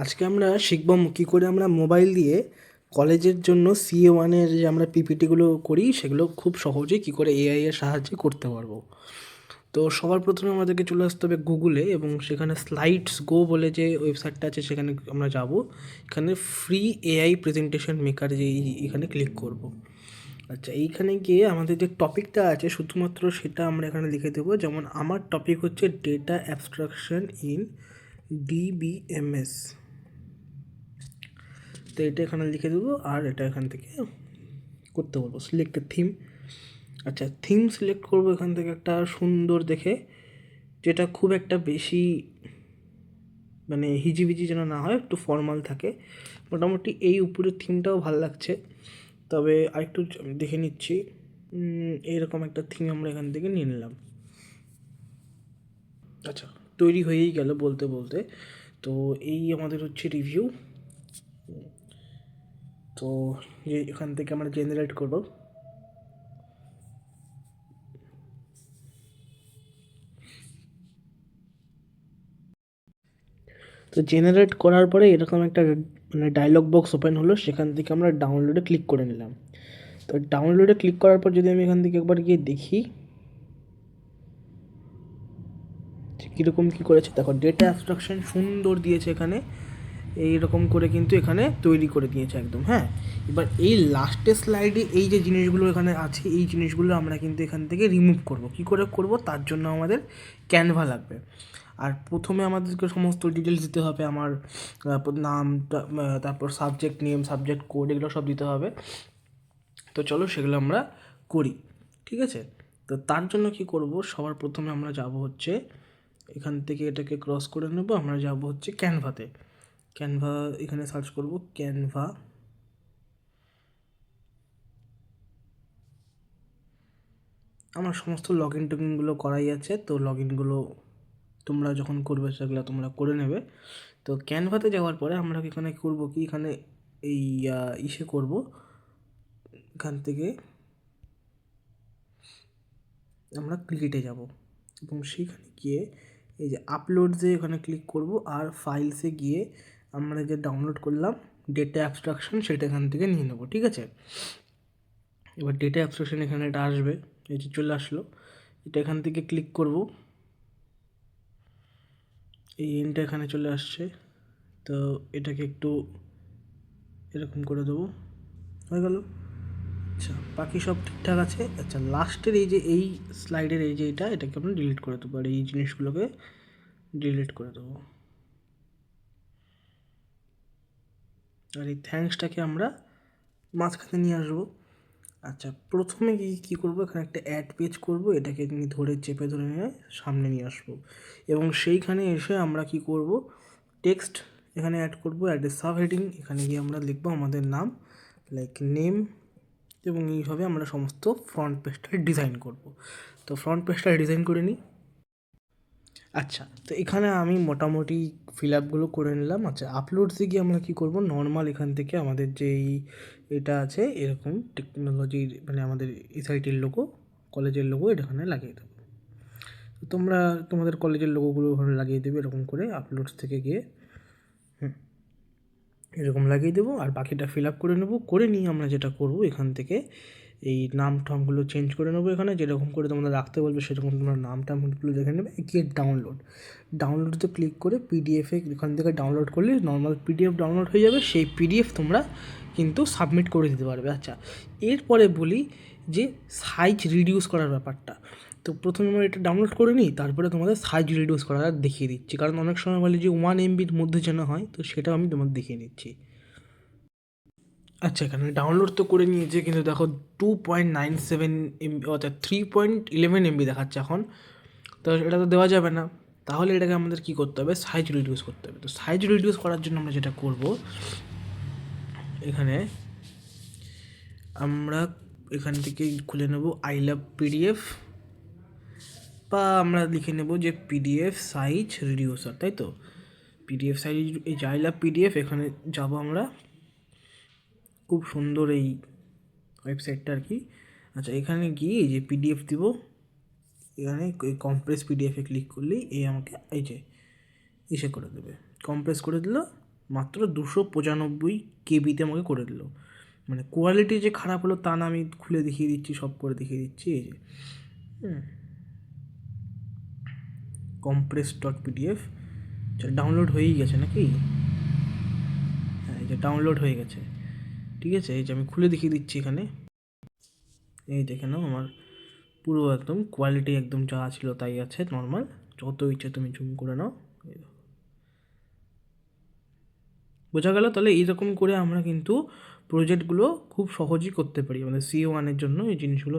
আজকে আমরা শিখব কী করে আমরা মোবাইল দিয়ে কলেজের জন্য CA1-এর যে আমরা পিপিটিগুলো করি সেগুলো খুব সহজেই কী করে এআই এর সাহায্যে করতে পারবো। তো সবার প্রথমে আমাদেরকে চলে আসতে হবে গুগলে, এবং সেখানে স্লাইডস গো বলে যে ওয়েবসাইটটা আছে সেখানে আমরা যাব। এখানে ফ্রি এআই প্রেজেন্টেশন মেকার যে এখানে ক্লিক করব। আচ্ছা, এইখানে গিয়ে আমাদের যে টপিকটা আছে শুধুমাত্র সেটা আমরা এখানে লিখে দেবো। যেমন আমার টপিক হচ্ছে ডেটা অ্যাবস্ট্রাকশন ইন DBMS। তো এটা এখানে লিখে দেবো আর এটা এখান থেকে করতে বলবো সিলেক্ট থিম। আচ্ছা, থিম সিলেক্ট করবো এখান থেকে একটা সুন্দর দেখে, যেটা খুব একটা বেশি মানে হিজিবিজি যেন না হয়, একটু ফর্মাল থাকে। মোটামুটি এই উপরের থিমটাও ভালো লাগছে, তবে আরেকটু দেখে নিচ্ছি। এইরকম একটা থিম আমরা এখান থেকে নিয়ে নিলাম। আচ্ছা, তৈরি হয়েই গেল বলতে বলতে। তো এই আমাদের হচ্ছে রিভিউ। তো যে এখান থেকে আমরা জেনারেট করব। তো জেনারেট করার পরে এরকম একটা মানে ডায়লগ বক্স ওপেন হলো, সেখান থেকে আমরা ডাউনলোডে ক্লিক করে নিলাম। তো ডাউনলোডে ক্লিক করার পর যদি আমি এখান থেকে একবার গিয়ে দেখি কীরকম কী করেছে, দেখো ডেটা অ্যাবস্ট্রাকশন সুন্দর দিয়েছে এখানে, এইরকম করে কিন্তু এখানে তৈরি করে দিয়েছে একদম। হ্যাঁ, এবার এই লাস্টের স্লাইডে এই যে জিনিসগুলো এখানে আছে, এই জিনিসগুলো আমরা কিন্তু এখান থেকে রিমুভ করব। কী করে করব, তার জন্য আমাদের ক্যানভা লাগবে। আর প্রথমে আমাদেরকে সমস্ত ডিটেলস দিতে হবে, আমার নামটা, তারপর সাবজেক্ট নেম, সাবজেক্ট কোড, এগুলো সব দিতে হবে। তো চলো সেগুলো আমরা করি, ঠিক আছে? তো তার জন্য কি করব, সবার প্রথমে আমরা যাব হচ্ছে এখান থেকে এটাকে ক্রস করে নেব, আমরা যাব হচ্ছে ক্যানভাতে। ক্যানভা এখানে সার্চ করব ক্যানভা। আমার সমস্ত লগ ইন টগিনগুলো করাই আছে, তো লগ ইনগুলো তোমরা যখন করবে সেগুলো তোমরা করে নেবে। তো ক্যানভাতে যাওয়ার পরে আমরা এখানে করব কি, এখানে এই ইসে করব, এখান থেকে আমরা ক্রিয়েটে যাব এবং সেখানে গিয়ে এই যে আপলোডসে এখানে ক্লিক করব, আর ফাইলসে গিয়ে আমরা যে ডাউনলোড করলাম ডেটা অ্যাবস্ট্রাকশন সেটা এখান থেকে নিয়ে নেব, ঠিক আছে? এবার ডেটা অ্যাবস্ট্রাকশন এখানে এটা আসবে, এই যে চলে আসলো। এটা এখান থেকে ক্লিক করব, এই এনটা এখানে চলে আসছে। তো এটাকে একটু এরকম করে দেবো, হয়ে গেল। আচ্ছা, বাকি সব ঠিকঠাক আছে। আচ্ছা, লাস্টের এই যে এই স্লাইডের এই যে এটাকে আমরা ডিলিট করে দেবো, আর এই জিনিসগুলোকে ডিলিট করে দেবো। আর এই থ্যাঙ্কসটাকে আমরা মাঝখানে নিয়ে আসবো। আচ্ছা, প্রথমে কী করবো, এখানে একটা অ্যাড পেজ করব, এটাকে ধরে চেপে ধরে নিয়ে সামনে নিয়ে আসবো, এবং সেইখানে এসে আমরা কি করব, টেক্সট এখানে অ্যাড করব, অ্যাডের সাব হেডিং এখানে গিয়ে আমরা লিখবো আমাদের নাম, লাইক নেম, এবং এইভাবে আমরা সমস্ত ফ্রন্ট পেজটা ডিজাইন করব। তো ফ্রন্ট পেজটা ডিজাইন করে নিই। আচ্ছা, তো এখানে আমি মোটামুটি ফিল আপগুলো করে নিলাম। আচ্ছা, আপলোডসে গিয়ে আমরা কী করব, নর্মাল এখান থেকে আমাদের যেই এটা আছে এরকম টেকনোলজির মানে আমাদের এসআইটির লোগো, কলেজের লোগো এটা এখানে লাগিয়ে দেবো। তো তোমরা তোমাদের কলেজের লোগোগুলো ওখানে লাগিয়ে দেবে এরকম করে আপলোডস থেকে গিয়ে। এরকম লাগিয়ে দেবো, আর বাকিটা ফিল আপ করে নেবো। করে নিয়ে আমরা যেটা করব, এখান থেকে এই নাম টামগুলো চেঞ্জ করে নেবো। এখানে যেরকম করে তোমরা রাখতে বলবে সেরকম তোমরা নাম টামগুলো দেখে নেবে। গিয়ে ডাউনলোডতে ক্লিক করে পিডিএফে এখান থেকে ডাউনলোড করলে নর্মাল পিডিএফ ডাউনলোড হয়ে যাবে। সেই পিডিএফ তোমরা কিন্তু সাবমিট করে দিতে পারবে। আচ্ছা, এরপরে বলি যে সাইজ রিডিউস করার ব্যাপারটা। তো প্রথমে আমরা এটা ডাউনলোড করে নিই, তারপরে তোমাদের সাইজ রিডিউস করা দেখিয়ে দিচ্ছি, কারণ অনেক সময় বলে যে 1 MBর মধ্যে যেন হয়, তো সেটাও আমি তোমাদের দেখিয়ে দিচ্ছি। আচ্ছা, এখানে ডাউনলোড তো করে নিয়েছে, কিন্তু দেখো 2.97 MB অর্থাৎ 3.11 MB দেখাচ্ছে এখন। তো এটা তো দেওয়া যাবে না, তাহলে এটাকে আমাদের কী করতে হবে, সাইজ রিডিউস করতে হবে। তো সাইজ রিডিউস করার জন্য আমরা যেটা করব, এখানে আমরা এখান থেকে খুলে নেব আই লাভ পিডিএফ, বা আমরা লিখে নেব যে পিডিএফ সাইজ রিডিউসার, তাই তো? পিডিএফ সাইজ, এই যে আই লাভ পিডিএফ, এখানে যাব আমরা। খুব সুন্দর এই ওয়েবসাইটটা আর কি। আচ্ছা, এখানে গিয়ে এই যে পিডিএফ দিব, এখানে এই কম্প্রেস পিডিএফে ক্লিক করলেই এই আমাকে এই যে ইসে করে দেবে, কম্প্রেস করে দিল। মাত্র 295 কেবিতে আমাকে করে দিল। মানে কোয়ালিটি যে খারাপ হলো তা না, আমি খুলে দেখিয়ে দিচ্ছি, সব করে দেখিয়ে দিচ্ছি। এই যে compress.pdf ডাউনলোড হয়েই গেছে নাকি? হ্যাঁ, এই যে ডাউনলোড হয়ে গেছে। ঠিক আছে, এই যে আমি খুলে দেখিয়ে দিচ্ছি এখানে। এই দেখে নাও, আমার পুরো একদম কোয়ালিটি একদম যা ছিল তাই আছে, নর্মাল। যত ইচ্ছে তুমি জুম করে নাও। বোঝা গেল? তাহলে এইরকম করে আমরা কিন্তু প্রজেক্টগুলো খুব সহজেই করতে পারি। আমাদের CO1-এর জন্য এই জিনিসগুলো